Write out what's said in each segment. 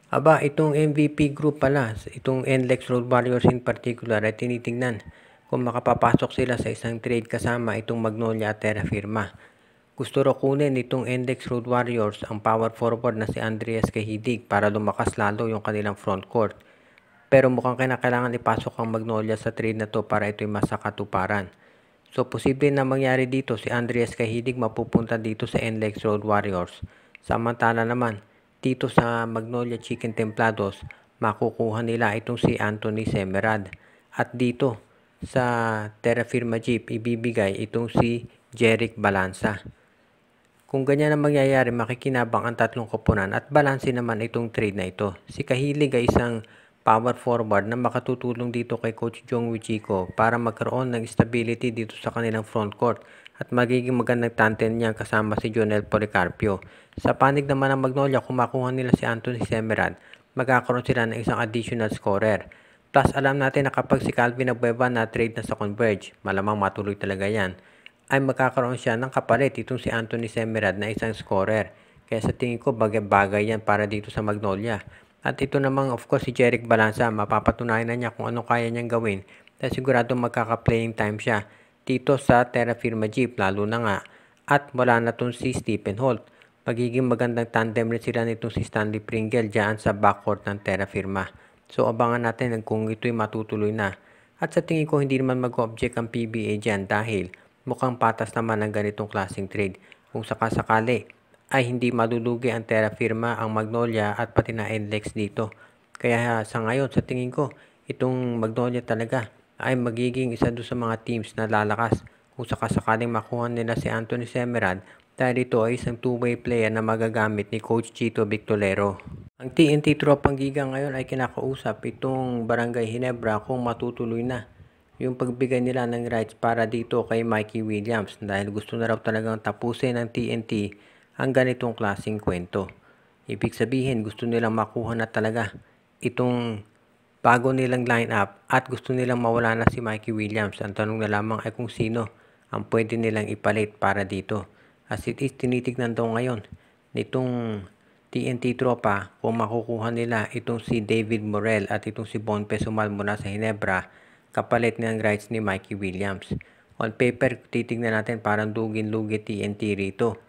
Aba, itong MVP group pala, itong NLEX Road Warriors in particular ay tinitingnan kung makapapasok sila sa isang trade kasama itong Magnolia at Terra Firma. Gusto raw kunin itong NLEX Road Warriors ang power forward na si Andreas Cahidig para lumakas lalo yung kanilang front court. Pero mukhang kailangan ipasok ang Magnolia sa trade na to para ito'y masakatuparan. So, posible na mangyari dito si Andreas Cahidig mapupunta dito sa NLEX Road Warriors. Samantala naman, dito sa Magnolia Chicken Templados, makukuha nila itong si Anthony Semerad. At dito sa Terra Firma Jeep, ibibigay itong si Jeric Balanza. Kung ganyan ang mangyayari, makikinabang ang tatlong koponan at balanse naman itong trade na ito. Si Cahilig ay isang power forward na makatutulong dito kay Coach Jong Wichico para magkaroon ng stability dito sa kanilang front court at magiging magandang tandem niya kasama si Jonel Policarpio. Sa panig naman ng Magnolia, kung makuha nila si Anthony Semerad, magkakaroon sila ng isang additional scorer. Plus, alam natin na kapag si Calvin Abueva na trade na sa Converge, malamang matuloy talaga yan, ay magkakaroon siya ng kapalit itong si Anthony Semerad na isang scorer. Kaya sa tingin ko, bagay-bagay yan para dito sa Magnolia. At ito namang of course si Jeric Balanza, mapapatunayan na niya kung ano kaya niyang gawin dahil sigurado magkaka-playing time siya dito sa Terra Firma Jeep, lalo na nga at wala na tong si Stephen Holt. Magiging magandang tandem rin sila nitong si Stanley Pringle dyan sa backcourt ng Terra Firma. So abangan natin kung ito'y matutuloy na. At sa tingin ko hindi naman mag-object ang PBA dyan dahil mukhang patas naman ang ganitong klaseng trade. Kung sakasakali ay hindi malulugi ang Terra Firma, ang Magnolia at pati na NLEX dito. Kaya sa ngayon sa tingin ko itong Magnolia talaga ay magiging isa doon sa mga teams na lalakas kung sakasakaling makuha nila si Anthony Semerad dahil ito ay isang two-way player na magagamit ni Coach Chito Victolero. Ang TNT Tropang Giga ngayon ay kinakausap itong Barangay Ginebra kung matutuloy na yung pagbigay nila ng rights para dito kay Mikey Williams dahil gusto na raw talagang tapusin ng TNT ang ganitong klaseng kwento. Ibig sabihin gusto nilang makuha na talaga itong bago nilang lineup at gusto nilang mawala na si Mikey Williams. Ang tanong na lamang ay kung sino ang pwede nilang ipalit para dito. As it is, tinitignan daw ngayon nitong TNT Tropa kung makukuha nila itong si David Morel at itong si Bon Pesumal mula sa Ginebra kapalit ng rights ni Mikey Williams. On paper, titignan natin parang dugin-lugi TNT rito.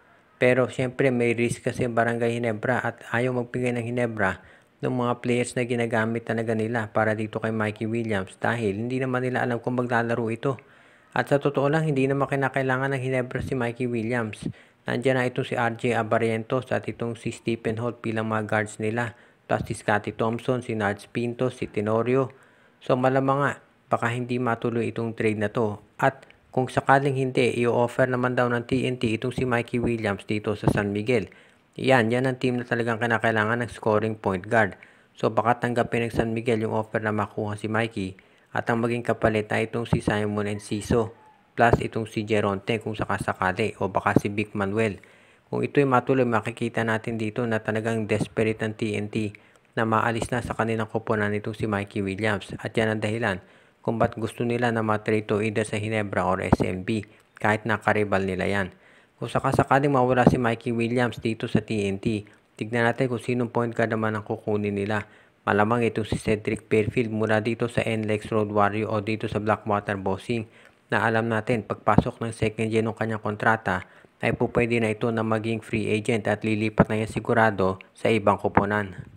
Pero syempre may risk kasi Barangay Ginebra at ayaw magbigay ng Ginebra ng mga players na ginagamit talaga nila para dito kay Mikey Williams dahil hindi naman nila alam kung maglalaro ito. At sa totoo lang, hindi naman kinakailangan ng Ginebra si Mikey Williams. Nandiyan na itong si RJ Abarrientos at itong si Stephen Holt bilang mga guards nila. Plus si Scottie Thompson, si Nards Pinto, si Tenorio. So malamang nga, baka hindi matuloy itong trade na to. At kung sakaling hindi, i-offer naman daw ng TNT itong si Mikey Williams dito sa San Miguel. Yan ang team na talagang kinakailangan ng scoring point guard. So baka tanggapin ng San Miguel yung offer na makuha si Mikey at ang maging kapalit ay itong si Simon Enciso plus itong si Geronte kung sakasakali o baka si Vic Manuel. Kung ito'y matuloy, makikita natin dito na talagang desperate ang TNT na maalis na sa kanilang koponan itong si Mikey Williams. At yan ang dahilan kung ba't gusto nila na matrade to either sa Ginebra or SMB kahit nakaribal nila yan. Kung sakasakaling mawala si Mikey Williams dito sa TNT, tignan natin kung sinong point guard naman ang kukunin nila. Malamang itong si Cedric Fairfield mula dito sa NLEX Road Warrior o dito sa Blackwater Bossing na alam natin pagpasok ng second year ng kanyang kontrata ay pwede na ito na maging free agent at lilipat na yan sigurado sa ibang koponan.